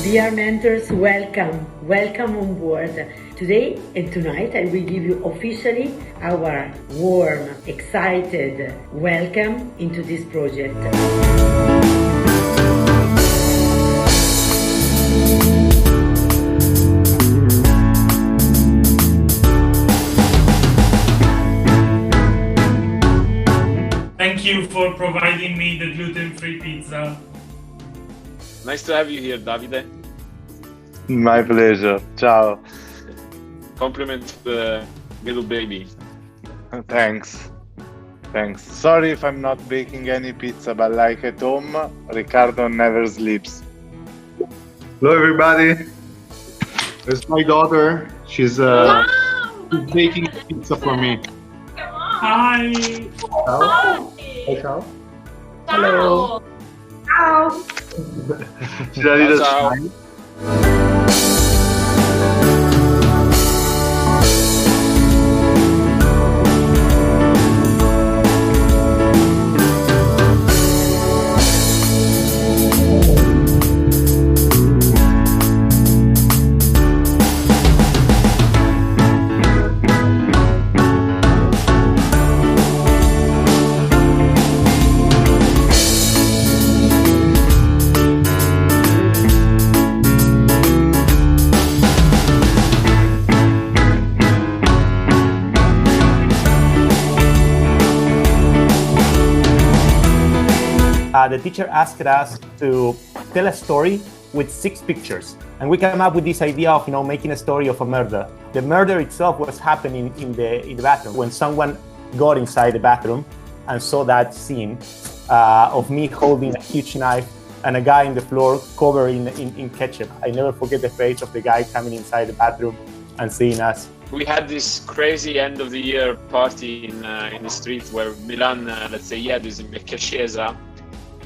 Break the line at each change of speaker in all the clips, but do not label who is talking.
Dear mentors, welcome on board. Today and tonight I will give you officially our warm, excited welcome into this project.
Thank you for providing me the gluten-free pizza.
Nice to have you here, Davide.
My pleasure. Ciao.
Compliment to the little baby.
Thanks. Sorry if I'm not baking any pizza, but like at home, Riccardo never sleeps.
Hello, everybody. This is my daughter. She's baking pizza for me.
Hi.
Ciao. Hi, ciao.
Hello. Ciao.
She's a little
Ciao.
shy.
The teacher asked us to tell a story with 6 pictures, and we came up with this idea of making a story of a murder. The murder itself was happening in the bathroom when someone got inside the bathroom and saw that scene of me holding a huge knife and a guy on the floor covered in ketchup. I never forget the face of the guy coming inside the bathroom and seeing us.
We had this crazy end of the year party in the street where Milan, let's say, this in Vecchia Chiesa.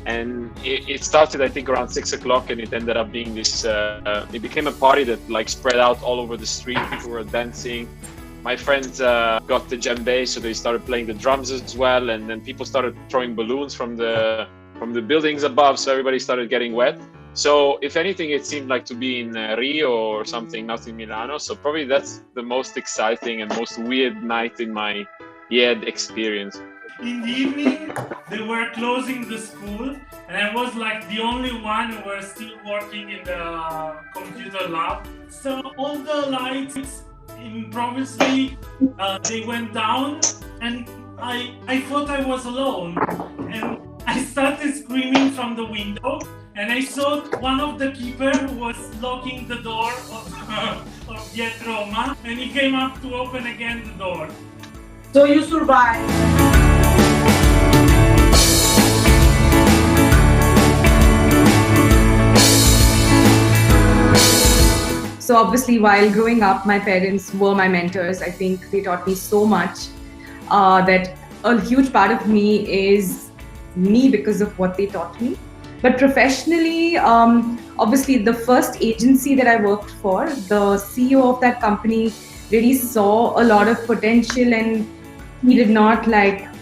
And it started, I think, around 6 o'clock, and it ended up being this, it became a party that like spread out all over the street. People were dancing. My friends got the djembe, so they started playing the drums as well. And then people started throwing balloons from the buildings above, so everybody started getting wet. So if anything, it seemed like to be in Rio or something, not in Milano. So probably that's the most exciting and most weird night in my IED experience.
In the evening, they were closing the school, and I was like the only one who was still working in the computer lab. So all the lights improvisatively they went down, and I thought I was alone, and I started screaming from the window, and I saw one of the keepers who was locking the door of Yet Roma, and he came up to open again the door.
So you survived. So obviously, while growing up, my parents were my mentors. I think they taught me so much that a huge part of me is me because of what they taught me. But professionally, obviously, the first agency that I worked for, the CEO of that company really saw a lot of potential, and he did not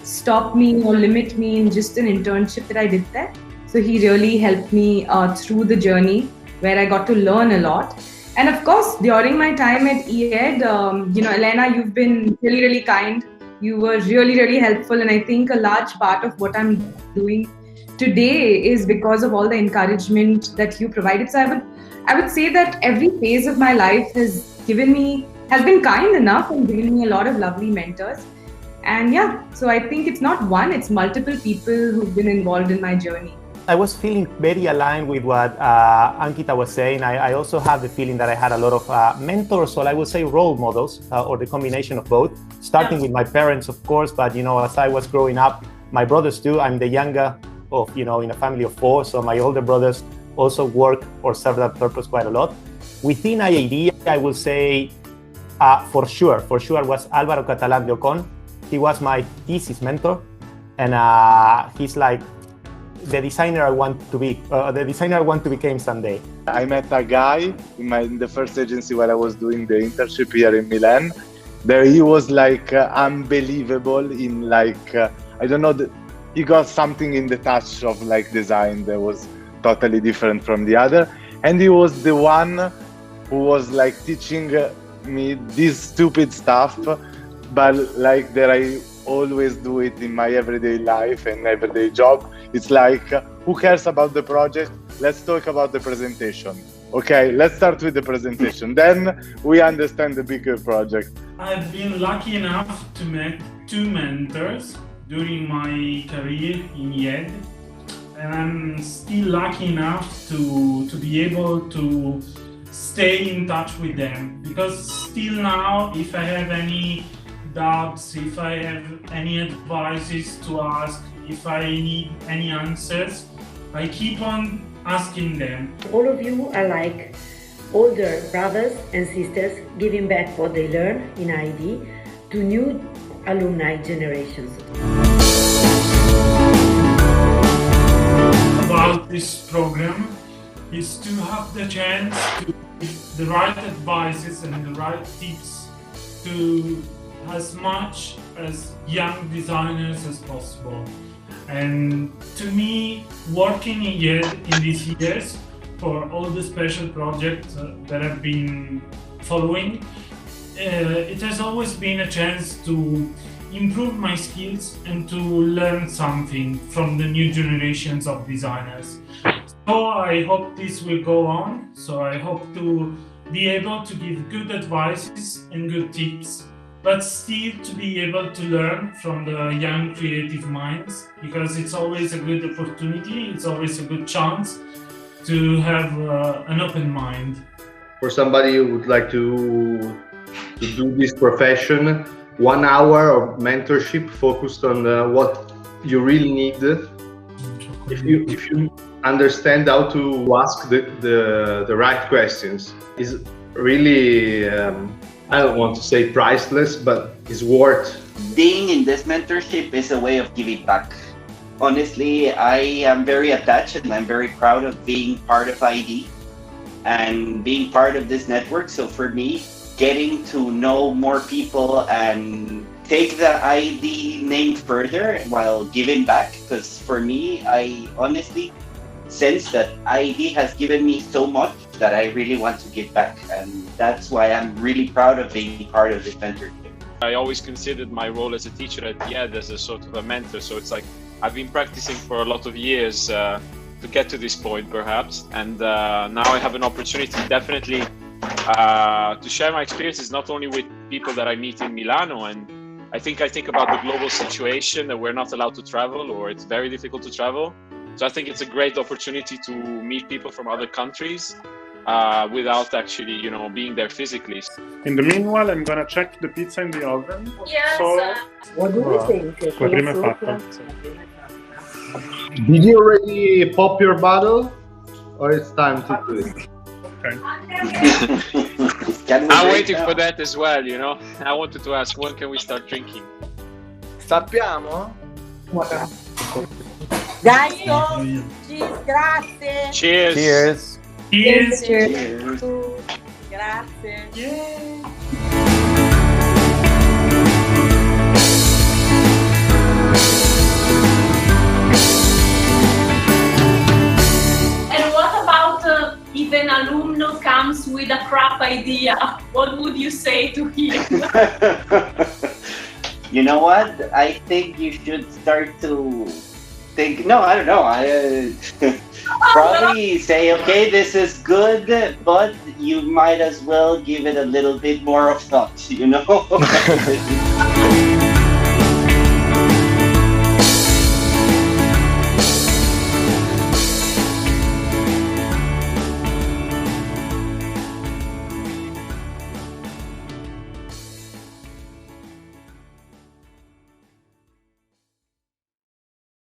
stop me or limit me in just an internship that I did there. So he really helped me through the journey where I got to learn a lot. And of course, during my time at IED, Elena, you've been really, really kind. You were really, really helpful. And I think a large part of what I'm doing today is because of all the encouragement that you provided. So I would say that every phase of my life has been kind enough and given me a lot of lovely mentors. And so I think it's not one, it's multiple people who've been involved in my journey.
I was feeling very aligned with what Ankita was saying. I also have the feeling that I had a lot of mentors, or I would say role models, or the combination of both, starting with my parents, of course, but as I was growing up, my brothers too. I'm the younger of, in a family of 4, so my older brothers also work or serve that purpose quite a lot. Within IED, I will say for sure was Álvaro Catalán de Ocon. He was my thesis mentor, and he's like the designer I want to be, the designer I want to become someday.
I met a guy in the first agency where I was doing the internship here in Milan. There he was unbelievable in I don't know, he got something in the touch of design that was totally different from the other. and he was the one who was like teaching me this stupid stuff, but like that I always do it in my everyday life and everyday job. It's like, who cares about the project? Let's talk about the presentation. Okay, let's start with the presentation. Then we understand the bigger project.
I've been lucky enough to meet 2 mentors during my career in IED, and I'm still lucky enough to be able to stay in touch with them, because still now, if I have any doubts, if I have any advices to ask, if I need any answers, I keep on asking them.
All of you are like older brothers and sisters giving back what they learn in IED to new alumni generations.
About this program is to have the chance to give the right advices and the right tips to as much as young designers as possible. And to me, working in these years for all the special projects that I've been following, it has always been a chance to improve my skills and to learn something from the new generations of designers. So I hope this will go on. So I hope to be able to give good advices and good tips, but still to be able to learn from the young creative minds, because it's always a good opportunity, it's always a good chance to have an open mind.
For somebody who would like to do this profession, 1 hour of mentorship focused on what you really need. If you understand how to ask the right questions, is really I don't want to say priceless, but it's worth.
Being in this mentorship is a way of giving back. Honestly, I am very attached and I'm very proud of being part of IED and being part of this network. So for me, getting to know more people and take the IED name further while giving back, because for me, I honestly sense that IED has given me so much that I really want to give back, and that's why I'm really proud of being part of this mentorship.
I always considered my role as a teacher at IED as a sort of a mentor, so it's like I've been practicing for a lot of years to get to this point perhaps, and now I have an opportunity definitely to share my experiences not only with people that I meet in Milano, and I think about the global situation that we're not allowed to travel, or it's very difficult to travel. So I think it's a great opportunity to meet people from other countries without actually, being there physically.
In the meanwhile, I'm gonna check the pizza in the oven.
Yes.
So,
What do you think?
la prima è fatta.
Did you already pop your bottle, or it's time to do it?
Okay.
I'm waiting for that as well, I wanted to ask, when can we start drinking?
Sappiamo?
Guys, cheers, grazie.
Cheers!
Cheers!
Cheers!
Cheers.
Grazie.
Yay!
And what about if an alumno comes with a crap idea? What would you say to him?
You know what? I think you should start to think. No, I don't know. I probably say, okay, this is good, but you might as well give it a little bit more of thought,